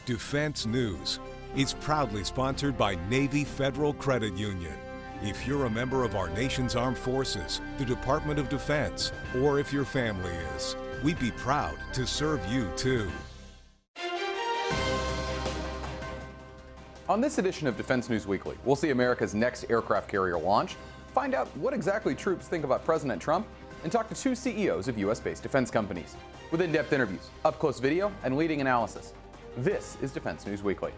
Defense News. It's proudly sponsored by Navy Federal Credit Union. If you're a member of our nation's armed forces, the Department of Defense, or if your family is, we'd be proud to serve you too. On this edition of Defense News Weekly, we'll see America's next aircraft carrier launch, find out what exactly troops think about President Trump, and talk to two CEOs of U.S.-based defense companies, with in-depth interviews, up-close video, and leading analysis. This is Defense News Weekly.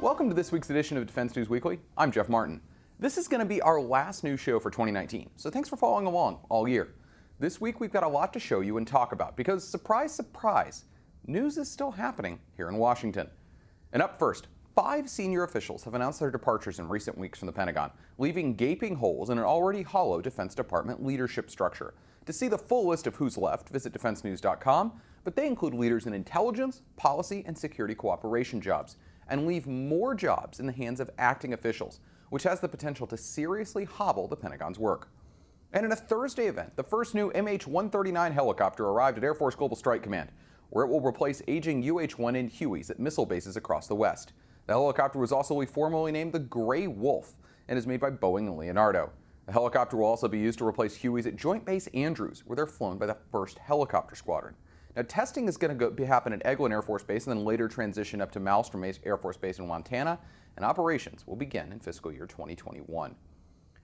Welcome to this week's edition of Defense News Weekly. I'm Jeff Martin. This is going to be our last news show for 2019, so thanks for following along all year. This week we've got a lot to show you and talk about because, surprise, surprise, news is still happening here in Washington. And up first, 5 senior officials have announced their departures in recent weeks from the Pentagon, leaving gaping holes in an already hollow Defense Department leadership structure. To see the full list of who's left, visit defensenews.com, but they include leaders in intelligence, policy, and security cooperation jobs, and leave more jobs in the hands of acting officials, which has the potential to seriously hobble the Pentagon's work. And in a Thursday event, the first new MH-139 helicopter arrived at Air Force Global Strike Command, where it will replace aging UH-1 and Hueys at missile bases across the West. The helicopter was also formally named the Gray Wolf and is made by Boeing and Leonardo. The helicopter will also be used to replace Hueys at Joint Base Andrews, where they're flown by the 1st Helicopter Squadron. Now, testing is going to happen at Eglin Air Force Base and then later transition up to Malmstrom Air Force Base in Montana, and operations will begin in fiscal year 2021.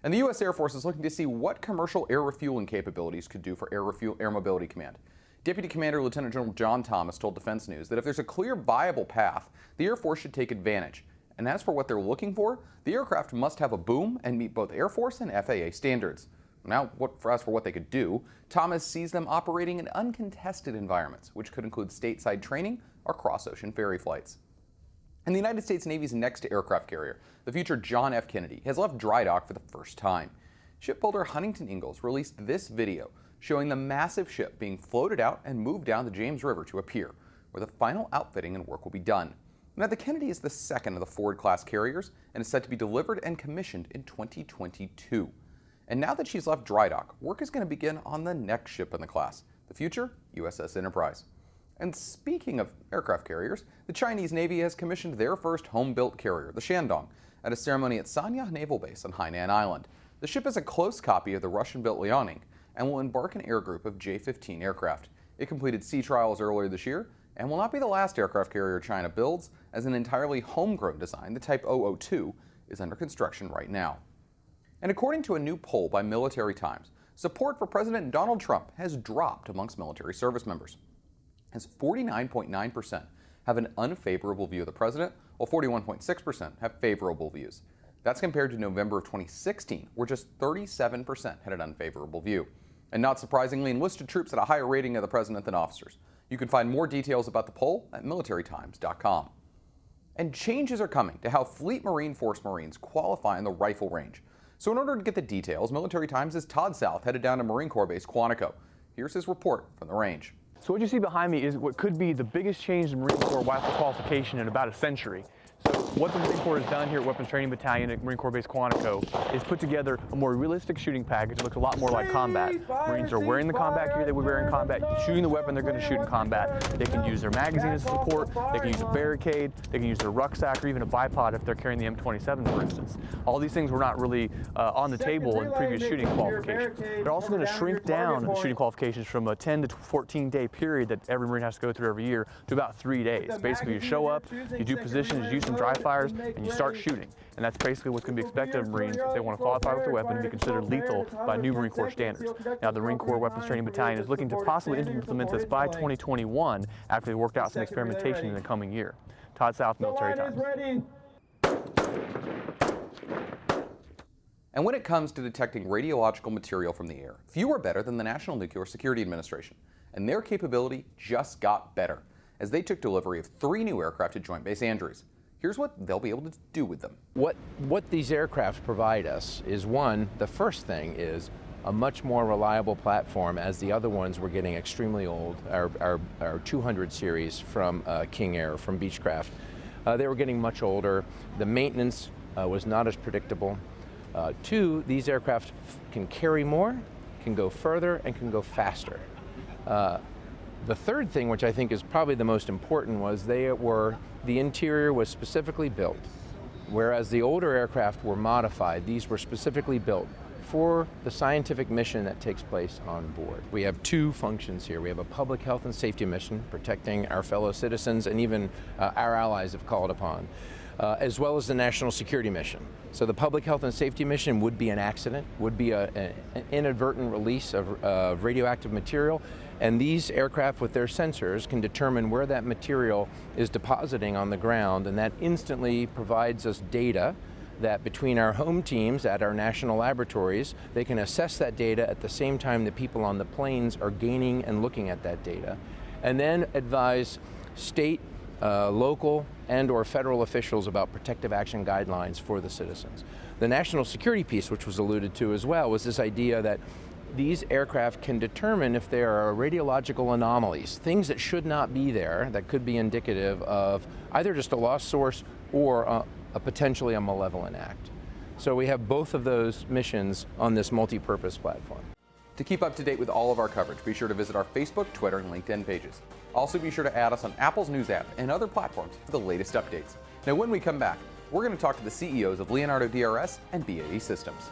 And the U.S. Air Force is looking to see what commercial air refueling capabilities could do for Air Mobility Command. Deputy Commander Lieutenant General John Thomas told Defense News that if there's a clear, viable path, the Air Force should take advantage. And as for what they're looking for, the aircraft must have a boom and meet both Air Force and FAA standards. Now, for what they could do, Thomas sees them operating in uncontested environments, which could include stateside training or cross-ocean ferry flights. And the United States Navy's next aircraft carrier, the future John F. Kennedy, has left dry dock for the first time. Shipbuilder Huntington Ingalls released this video showing the massive ship being floated out and moved down the James River to a pier, where the final outfitting and work will be done. Now, the Kennedy is the second of the Ford-class carriers and is set to be delivered and commissioned in 2022. And now that she's left dry dock, work is going to begin on the next ship in the class, the future USS Enterprise. And speaking of aircraft carriers, the Chinese Navy has commissioned their first home-built carrier, the Shandong, at a ceremony at Sanya Naval Base on Hainan Island. The ship is a close copy of the Russian-built Liaoning and will embark an air group of J-15 aircraft. It completed sea trials earlier this year and will not be the last aircraft carrier China builds, as an entirely homegrown design, the Type 002, is under construction right now. And according to a new poll by Military Times, support for President Donald Trump has dropped amongst military service members, as 49.9% have an unfavorable view of the president, while 41.6% have favorable views. That's compared to November of 2016, where just 37% had an unfavorable view. And not surprisingly, enlisted troops had a higher rating of the president than officers. You can find more details about the poll at militarytimes.com. And changes are coming to how Fleet Marine Force Marines qualify in the rifle range. So in order to get the details, Military Times' Todd South headed down to Marine Corps Base Quantico. Here's his report from the range. So what you see behind me is what could be the biggest change in Marine Corps rifle qualification in about a century. So what the Marine Corps has done here at Weapons Training Battalion at Marine Corps Base Quantico is put together a more realistic shooting package. It looks a lot more like combat. Marines are wearing the combat gear they would wear in combat, shooting the weapon they're going to shoot in combat. They can use their magazine as support, they can use a barricade, they can use their rucksack or even a bipod if they're carrying the M27, for instance. All these things were not really on the table in previous shooting qualifications. They're also going to shrink down the shooting qualifications from a 10 to 14 day period that every Marine has to go through every year to about 3 days. Basically, you show up, you do positions, you do some dry fires, and you start shooting. And that's basically what's going to be expected of Marines if they want to qualify with their weapon and be considered lethal by new Marine Corps standards. Now, the Marine Corps Weapons Training Battalion is looking to possibly implement this by 2021 after they worked out some experimentation in the coming year. Todd South, Military Times. And when it comes to detecting radiological material from the air, few are better than the National Nuclear Security Administration. And their capability just got better as they took delivery of 3 new aircraft at Joint Base Andrews. Here's what they'll be able to do with them. What these aircraft provide us is, one, the first thing is a much more reliable platform, as the other ones were getting extremely old. Our 200 series from King Air, from Beechcraft, they were getting much older. The maintenance was not as predictable. Two, these aircraft can carry more, can go further, and can go faster. The third thing, which I think is probably the most important, was the interior was specifically built. Whereas the older aircraft were modified, these were specifically built for the scientific mission that takes place on board. We have two functions here. We have a public health and safety mission, protecting our fellow citizens and even our allies if called upon, as well as the national security mission. So the public health and safety mission would be an accident, would be an inadvertent release of radioactive material, and these aircraft with their sensors can determine where that material is depositing on the ground, and that instantly provides us data that between our home teams at our national laboratories, they can assess that data at the same time the people on the planes are gaining and looking at that data, and then advise state, local, and or federal officials about protective action guidelines for the citizens. The national security piece, which was alluded to as well, was this idea that these aircraft can determine if there are radiological anomalies, things that should not be there that could be indicative of either just a lost source or potentially a malevolent act. So we have both of those missions on this multi-purpose platform. To keep up to date with all of our coverage, be sure to visit our Facebook, Twitter, and LinkedIn pages. Also, be sure to add us on Apple's News app and other platforms for the latest updates. Now, when we come back, we're going to talk to the CEOs of Leonardo DRS and BAE Systems.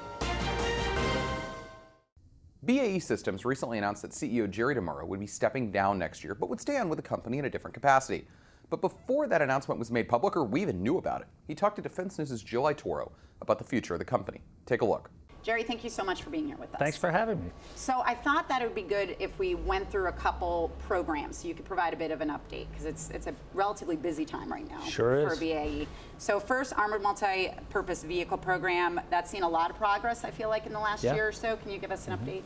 BAE Systems recently announced that CEO Jerry Demuro would be stepping down next year, but would stay on with the company in a different capacity. But before that announcement was made public, or we even knew about it, he talked to Defense News' Jill Itoro about the future of the company. Take a look. Jerry, thank you so much for being here with us. Thanks for having me. So I thought that it would be good if we went through a couple programs so you could provide a bit of an update, because it's a relatively busy time right now for BAE. So first, Armored Multi-Purpose Vehicle Program, that's seen a lot of progress, I feel like, in the last year or so. Can you give us an update?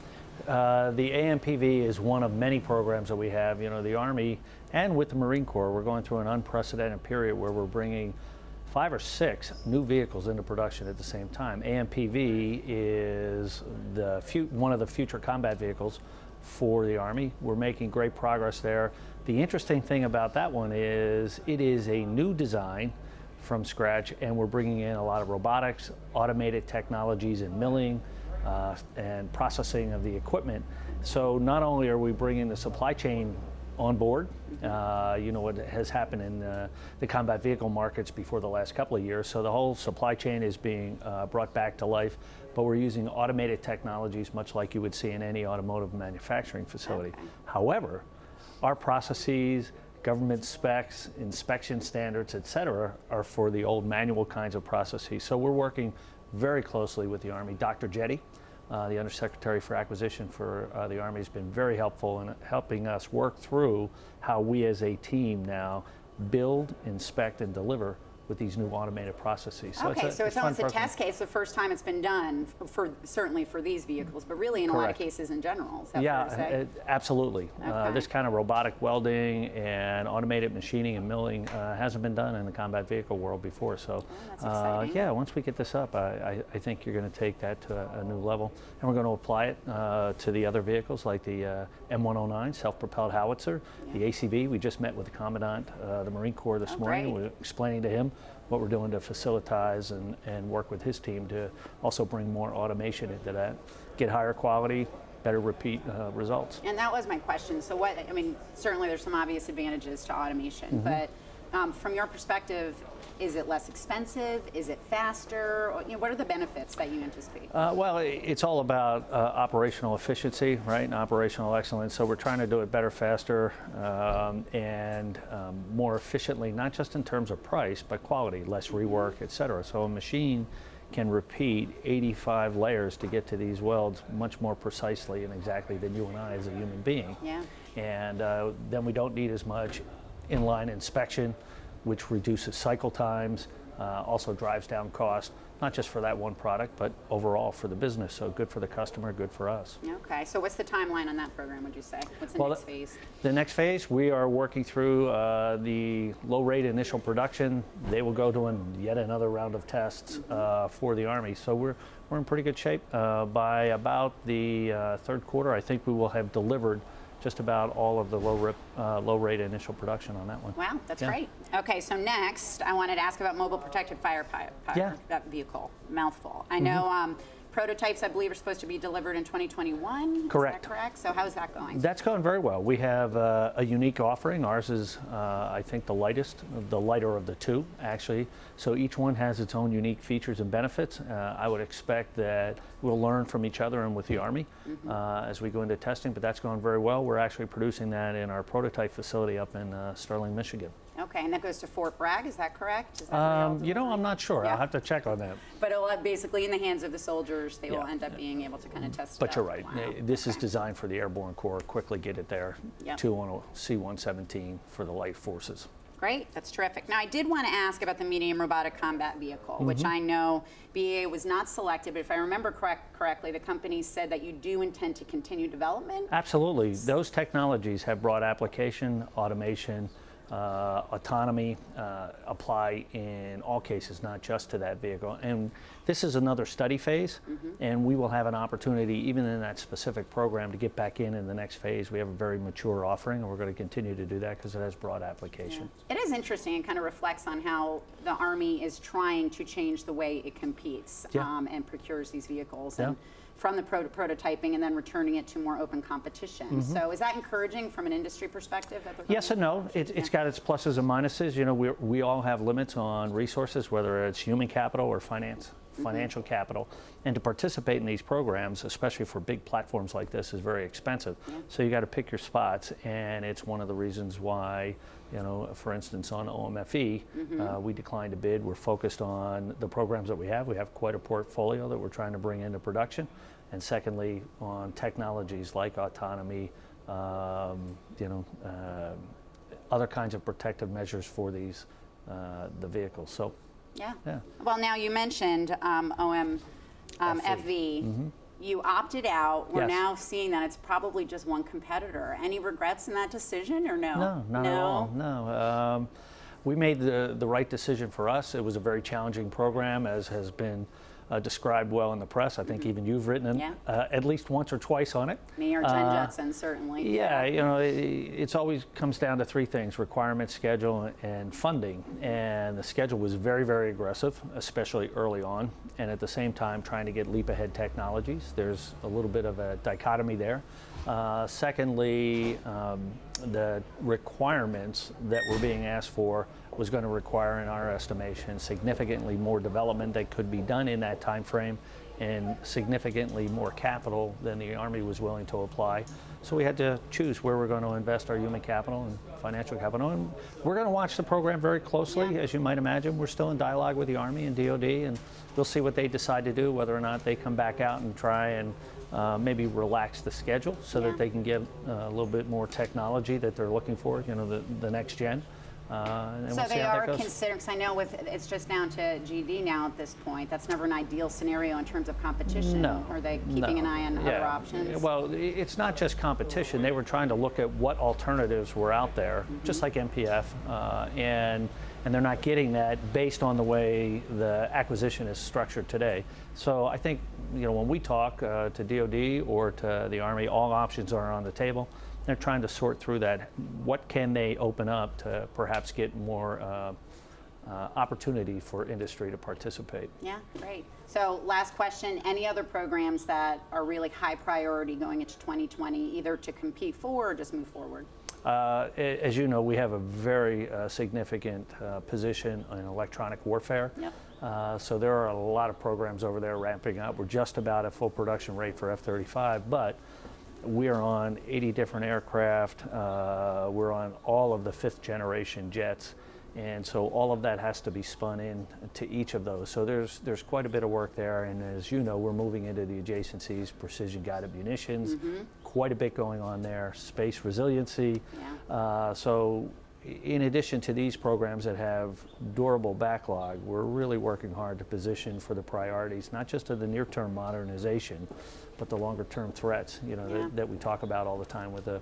The AMPV is one of many programs that we have. You know, the Army and with the Marine Corps, we're going through an unprecedented period where we're bringing 5 or 6 new vehicles into production at the same time. AMPV is one of the future combat vehicles for the Army. We're making great progress there. The interesting thing about that one is it is a new design from scratch, and we're bringing in a lot of robotics, automated technologies in milling, and processing of the equipment. So not only are we bringing the supply chain on board, you know what has happened in the combat vehicle markets before the last couple of years, so the whole supply chain is being brought back to life, but we're using automated technologies much like you would see in any automotive manufacturing facility. Okay. However, our processes, government specs, inspection standards, et cetera, are for the old manual kinds of processes. So we're working very closely with the Army. Dr. Jetty, the Undersecretary for Acquisition for the Army, has been very helpful in helping us work through how we as a team now build, inspect, and deliver with these new automated processes. So it's almost a test case, the first time it's been done, certainly for these vehicles, but really in a lot of cases in general. Is that fair to say? Absolutely. This kind of robotic welding and automated machining and milling hasn't been done in the combat vehicle world before. So that's exciting. yeah, once we get this up, I think you're going to take that to a new level. And we're going to apply it to the other vehicles like the M109 self-propelled howitzer, the ACV. We just met with the Commandant of the Marine Corps this morning. We're explaining to him what we're doing to facilitize and work with his team to also bring more automation into that, get higher quality, better repeat results. And that was my question. So certainly there's some obvious advantages to automation, but from your perspective, is it less expensive? Is it faster? What are the benefits that you anticipate? Well, it's all about operational efficiency, right, and operational excellence. So we're trying to do it better, faster, and more efficiently, not just in terms of price, but quality, less rework, et cetera. So a machine can repeat 85 layers to get to these welds much more precisely and exactly than you and I as a human being. Yeah. And then we don't need as much inline inspection, which reduces cycle times, also drives down cost, not just for that one product, but overall for the business. So good for the customer, good for us. Okay, so what's the timeline on that program, would you say? What's the next phase? The next phase, we are working through the low rate initial production. They will go to yet another round of tests for the Army. So we're in pretty good shape. By about the third quarter, I think we will have delivered just about all of the low rate initial production on that one. Wow, that's great. Okay, so next I wanted to ask about mobile protected firefighter vehicle, mouthful. I know prototypes, I believe, are supposed to be delivered in 2021. Correct. Is that correct? So how is that going? That's going very well. We have a unique offering. Ours is, I think, the lighter of the two, actually. So each one has its own unique features and benefits. I would expect that we'll learn from each other and with the Army as we go into testing, but that's going very well. We're actually producing that in our prototype facility up in Sterling, Michigan. Okay, and that goes to Fort Bragg, is that correct? Is that you know, I'm not sure. Yeah. I'll have to check on that. But it'll basically in the hands of the soldiers, they will end up being able to kind of test it But out. you're right. Wow. This is designed for the Airborne Corps. Quickly get it there. Two on a C-117 for the light forces. Great, that's terrific. Now, I did want to ask about the medium robotic combat vehicle, which I know BAE was not selected, but if I remember correctly, the company said that you do intend to continue development? Absolutely. Those technologies have broad application, automation, autonomy apply in all cases, not just to that vehicle. And this is another study phase, and we will have an opportunity, even in that specific program, to get back in the next phase. We have a very mature offering, and we're going to continue to do that because it has broad application. Yeah. It is interesting and kind of reflects on how the Army is trying to change the way it competes and procures these vehicles. And from the prototyping and then returning it to more open competition. So is that encouraging from an industry perspective? Yes and no. It's got its pluses and minuses. You know, we all have limits on resources, whether it's human capital or financial capital. And to participate in these programs, especially for big platforms like this, is very expensive. So you got to pick your spots, and it's one of the reasons why, you know, for instance, on OMFE, we declined to bid. We're focused on the programs that we have. We have quite a portfolio that we're trying to bring into production. And secondly, on technologies like autonomy, other kinds of protective measures for these, the vehicles. So, Well, now you mentioned OMFV. You opted out. We're now seeing that it's probably just one competitor. Any regrets in that decision or no? No, not at all. No. We made the right decision for us. It was a very challenging program, as has been described well in the press. I think even you've written at least once or twice on it. Me or Jen Judson, certainly. Yeah, you know, it's always comes down to three things: requirements, schedule, and funding. And the schedule was very, very aggressive, especially early on, and at the same time trying to get leap-ahead technologies. There's a little bit of a dichotomy there. Secondly, the requirements that were being asked for was going to require, in our estimation, significantly more development that could be done in that time frame, and significantly more capital than the Army was willing to apply. So we had to choose where we're going to invest our human capital and financial capital. And we're going to watch the program very closely, as you might imagine. We're still in dialogue with the Army and DoD, and we'll see what they decide to do, whether or not they come back out and try and maybe relax the schedule so that they can get a little bit more technology that they're looking for, you know, the next gen. And so we'll see they how are that goes. considering, because I know it's just down to GD now at this point. That's never an ideal scenario in terms of competition. No. Are they keeping an eye on other options? Well, it's not just competition. They were trying to look at what alternatives were out there, just like MPF, and they're not getting that based on the way the acquisition is structured today. So I think, you know, when we talk to DoD or to the Army, all options are on the table. They're trying to sort through that. What can they open up to perhaps get more opportunity for industry to participate? Yeah, great. So last question, any other programs that are really high priority going into 2020, either to compete for or just move forward? As you know, we have a very significant position in electronic warfare. So there are a lot of programs over there ramping up. We're just about at full production rate for F-35, but we are on 80 different aircraft. We're on all of the 5th generation jets. And so all of that has to be spun in to each of those. So there's quite a bit of work there. And as you know, we're moving into the adjacencies, precision guided munitions, quite a bit going on there, space resiliency. So in addition to these programs that have durable backlog, we're really working hard to position for the priorities, not just of the near-term modernization, but the longer-term threats, you know, that we talk about all the time with the.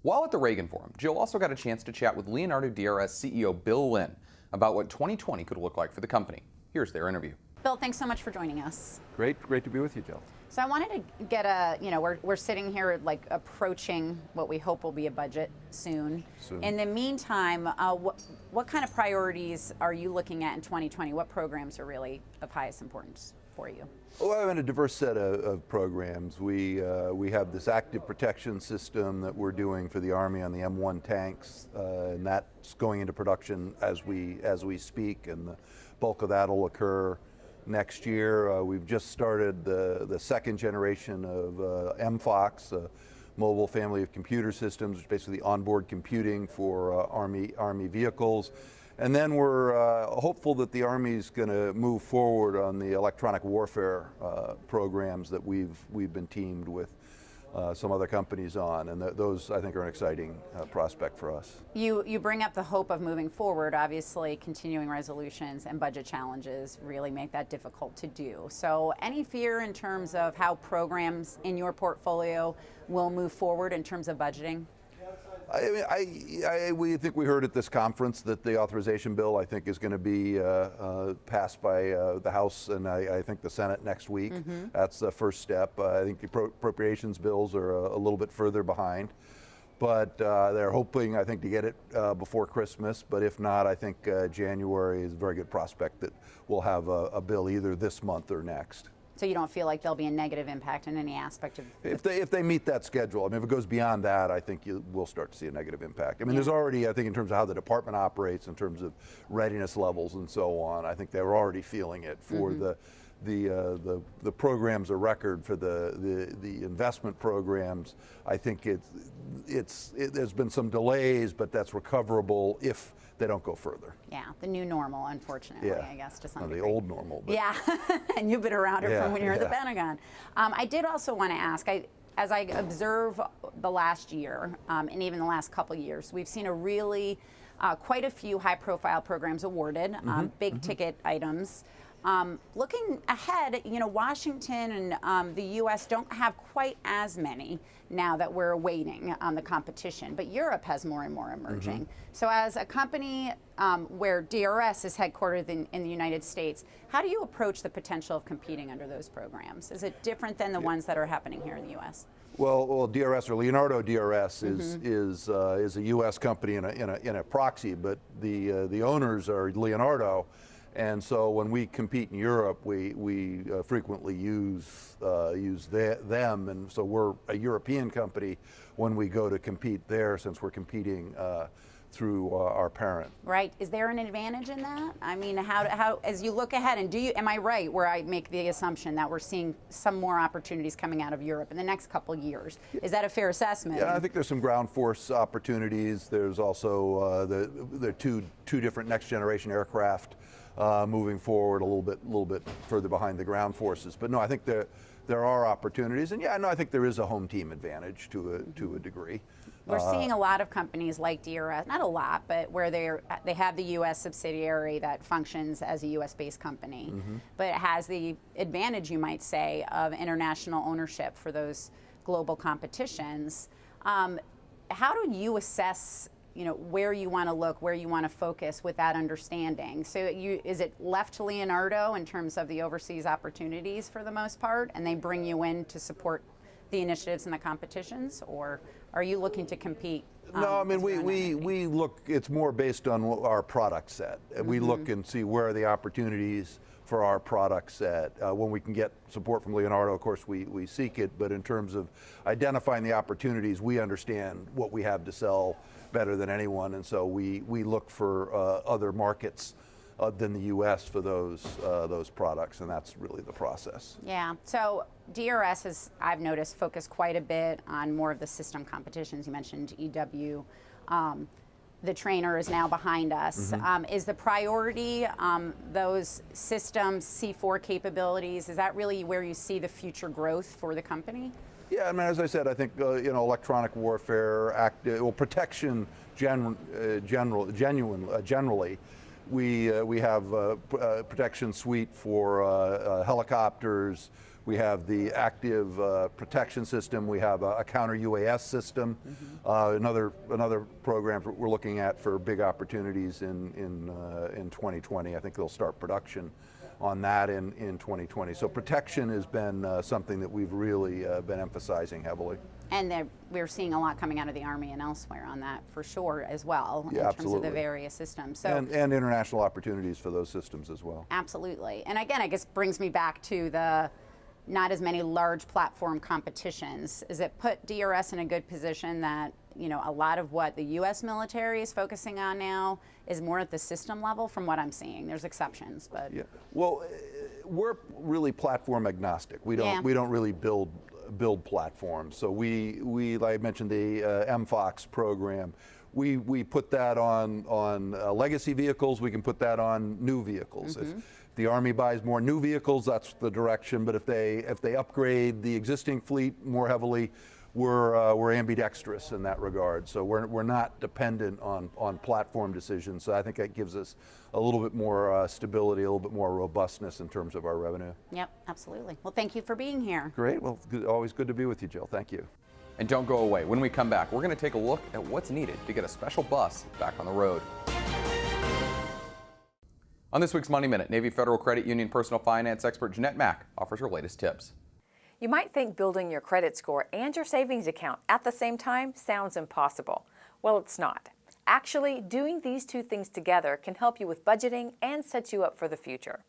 While at the Reagan Forum, Jill also got a chance to chat with Leonardo DRS CEO Bill Lynn about what 2020 could look like for the company. Here's their interview. Bill, thanks so much for joining us. Great to be with you, Jill. So I wanted to get a, we're sitting here like approaching what we hope will be a budget soon. In the meantime, what kind of priorities are you looking at in 2020? What programs are really of highest importance for you? Well, I'm in a diverse set of programs. We have this active protection system that we're doing for the Army on the M1 tanks, and that's going into production as we speak, and the bulk of that will occur next year. We've just started the second generation of MFOX, Mobile Family of Computer Systems, which is basically onboard computing for Army vehicles. And then we're hopeful that the Army's going to move forward on the electronic warfare programs that we've been teamed with some other companies on, and those I think are an exciting prospect for us. You bring up the hope of moving forward. Obviously, continuing resolutions and budget challenges really make that difficult to do. So any fear in terms of how programs in your portfolio will move forward in terms of budgeting? We think we heard at this conference that the authorization bill, I think, is going to be passed by the House and I think the Senate next week. Mm-hmm. That's the first step. I think the appropriations bills are a little bit further behind. But they're hoping, I think, to get it before Christmas. But if not, I think January is a very good prospect that we'll have a bill either this month or next. So you don't feel like there'll be a negative impact in any aspect of... If they meet that schedule. I mean, if it goes beyond that, I think we'll start to see a negative impact. I mean, There's already, I think, in terms of how the department operates, in terms of readiness levels and so on, I think they were already feeling it for the programs of record, for the investment programs. I think there's been some delays, but that's recoverable if they don't go further. Yeah, the new normal, unfortunately, I guess, to some degree. The old normal. But yeah, and you've been around it from when you were at the Pentagon. I did also want to ask, as I observe the last year, and even the last couple years, we've seen quite a few high-profile programs awarded, big ticket items. Looking ahead, Washington and the U.S. don't have quite as many now that we're waiting on the competition, but Europe has more and more emerging. So as a company where DRS is headquartered in the United States, how do you approach the potential of competing under those programs? Is it different than the ones that are happening here in the U.S.? Well, DRS, or Leonardo DRS, is a U.S. company in a proxy, but the owners are Leonardo. And so when we compete in Europe, we frequently use them, and so we're a European company when we go to compete there, since we're competing through our parent. Right. Is there an advantage in that? I mean, how as you look ahead, and am I right where I make the assumption that we're seeing some more opportunities coming out of Europe in the next couple of years? Is that a fair assessment? Yeah, I think there's some ground force opportunities. There's also the two different next generation aircraft. Moving forward a little bit further behind the ground forces, but no, I think there are opportunities, and I think there is a home team advantage to a degree. We're seeing a lot of companies like DRS, not a lot, but where they have the U.S. subsidiary that functions as a U.S.-based company, but it has the advantage, you might say, of international ownership for those global competitions. How do you assess where you want to look, where you want to focus with that understanding? So is it left to Leonardo in terms of the overseas opportunities for the most part, and they bring you in to support the initiatives and the competitions, or are you looking to compete? No, I mean, we look, it's more based on our product set. We look and see where are the opportunities for our product set. When we can get support from Leonardo, of course, we seek it, but in terms of identifying the opportunities, we understand what we have to sell better than anyone, and so we look for other markets than the U.S. for those products, and that's really the process. Yeah. So DRS has, I've noticed, focused quite a bit on more of the system competitions. You mentioned EW. The trainer is now behind us. Is the priority those systems, C4 capabilities? Is that really where you see the future growth for the company? Yeah, I mean, as I said, I think electronic warfare, protection generally. We have a protection suite for helicopters. We have the active protection system. We have a counter UAS system. Another program we're looking at for big opportunities in 2020. I think they'll start production on that in 2020. So protection has been something that we've really been emphasizing heavily. And we're seeing a lot coming out of the Army and elsewhere on that for sure as well, in terms of the various systems. So, and international opportunities for those systems as well. Absolutely. And again, I guess brings me back to the not as many large platform competitions. Is it put DRS in a good position that, you know, a lot of what the U.S. military is focusing on now is more at the system level from what I'm seeing? There's exceptions, but. Yeah. Well, we're really platform agnostic. We don't really build platforms. So we like I mentioned the MFOX program. We put that on legacy vehicles. We can put that on new vehicles. If the Army buys more new vehicles, that's the direction. But if they upgrade the existing fleet more heavily, we're ambidextrous in that regard. So we're not dependent on platform decisions. So I think that gives us a little bit more stability, a little bit more robustness in terms of our revenue. Yep, absolutely. Well, thank you for being here. Great. Well, always good to be with you, Jill. Thank you. And don't go away. When we come back, we're going to take a look at what's needed to get a special bus back on the road. On this week's Money Minute, Navy Federal Credit Union personal finance expert Jeanette Mack offers her latest tips. You might think building your credit score and your savings account at the same time sounds impossible. Well, it's not. Actually, doing these two things together can help you with budgeting and set you up for the future.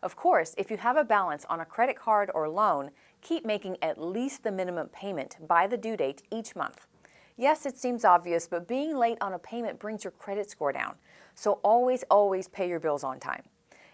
Of course, if you have a balance on a credit card or loan, keep making at least the minimum payment by the due date each month. Yes, it seems obvious, but being late on a payment brings your credit score down. So always pay your bills on time.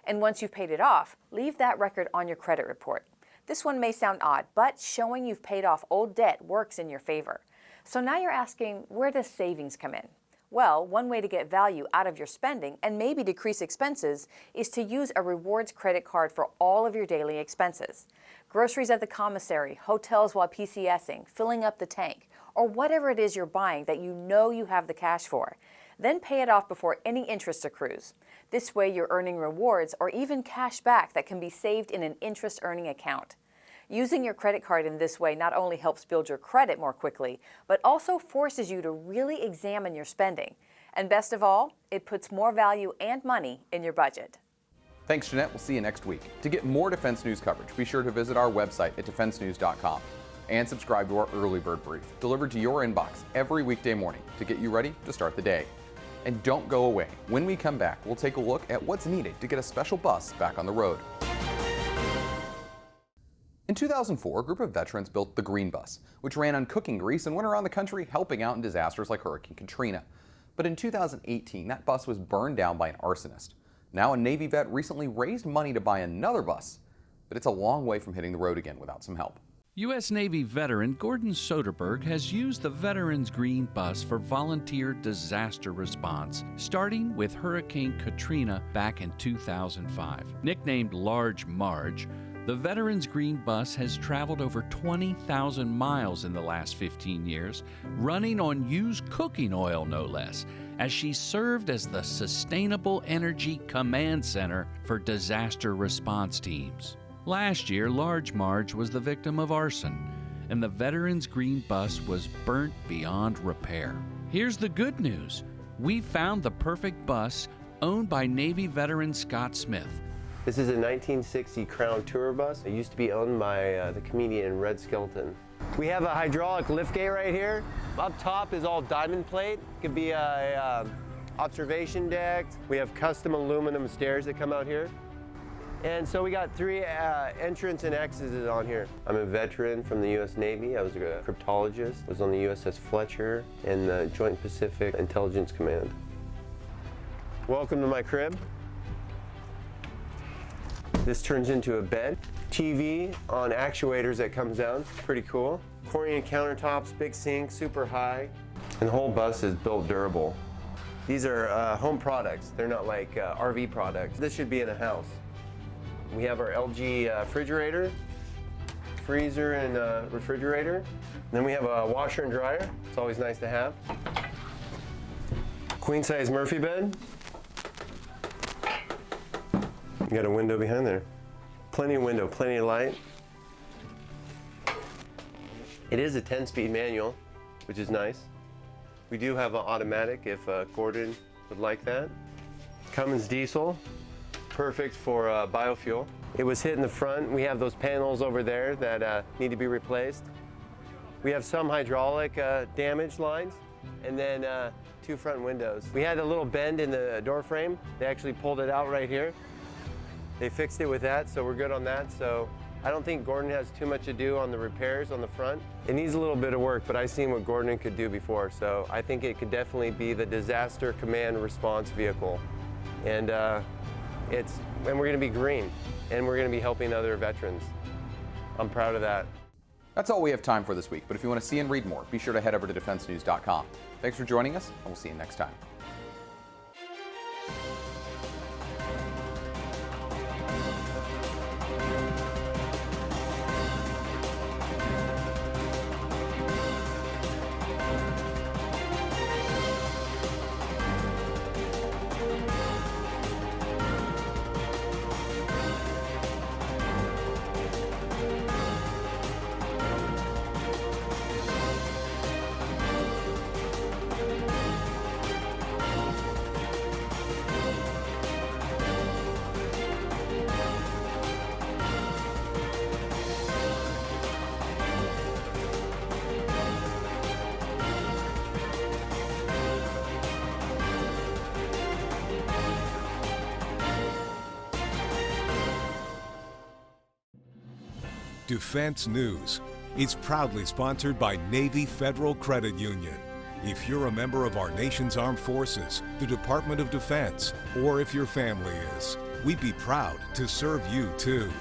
And once you've paid it off, leave that record on your credit report. This one may sound odd, but showing you've paid off old debt works in your favor. So now you're asking, where does savings come in? Well, one way to get value out of your spending and maybe decrease expenses is to use a rewards credit card for all of your daily expenses. Groceries at the commissary, hotels while PCSing, filling up the tank, or whatever it is you're buying that you know you have the cash for. Then pay it off before any interest accrues. This way you're earning rewards or even cash back that can be saved in an interest-earning account. Using your credit card in this way not only helps build your credit more quickly, but also forces you to really examine your spending. And best of all, it puts more value and money in your budget. Thanks, Jeanette. We'll see you next week. To get more defense news coverage, be sure to visit our website at defensenews.com and subscribe to our Early Bird Brief, delivered to your inbox every weekday morning to get you ready to start the day. And don't go away. When we come back, we'll take a look at what's needed to get a special bus back on the road. In 2004, a group of veterans built the Green Bus, which ran on cooking grease and went around the country helping out in disasters like Hurricane Katrina. But in 2018, that bus was burned down by an arsonist. Now a Navy vet recently raised money to buy another bus, but it's a long way from hitting the road again without some help. U.S. Navy veteran Gordon Soderberg has used the Veterans Green Bus for volunteer disaster response, starting with Hurricane Katrina back in 2005. Nicknamed Large Marge, the Veterans Green Bus has traveled over 20,000 miles in the last 15 years, running on used cooking oil no less, as she served as the Sustainable Energy Command Center for disaster response teams. Last year, Large Marge was the victim of arson, and the Veterans Green Bus was burnt beyond repair. Here's the good news. We found the perfect bus owned by Navy veteran Scott Smith. This is a 1960 Crown Tour bus. It used to be owned by the comedian Red Skelton. We have a hydraulic liftgate right here. Up top is all diamond plate. It could be a observation deck. We have custom aluminum stairs that come out here. And so we got 3 entrance and exits on here. I'm a veteran from the U.S. Navy. I was a cryptologist. I was on the USS Fletcher and the Joint Pacific Intelligence Command. Welcome to my crib. This turns into a bed. TV on actuators that comes down. Pretty cool. Corian countertops, big sink, super high. And the whole bus is built durable. These are home products. They're not like RV products. This should be in a house. We have our LG refrigerator, freezer, and refrigerator. And then we have a washer and dryer. It's always nice to have. Queen size Murphy bed. You got a window behind there. Plenty of window, plenty of light. It is a 10-speed manual, which is nice. We do have an automatic if Gordon would like that. Cummins diesel. perfect for biofuel. It was hit in the front. We have those panels over there that need to be replaced. We have some hydraulic damage lines, and then 2 front windows. We had a little bend in the door frame. They actually pulled it out right here. They fixed it with that, so we're good on that. So I don't think Gordon has too much to do on the repairs on the front. It needs a little bit of work, but I've seen what Gordon could do before, so I think it could definitely be the disaster command response vehicle. And we're going to be green, and we're going to be helping other veterans. I'm proud of that. That's all we have time for this week, but if you want to see and read more, be sure to head over to defensenews.com. Thanks for joining us, and we'll see you next time. Defense News. It's proudly sponsored by Navy Federal Credit Union. If you're a member of our nation's armed forces, the Department of Defense, or if your family is, we'd be proud to serve you too.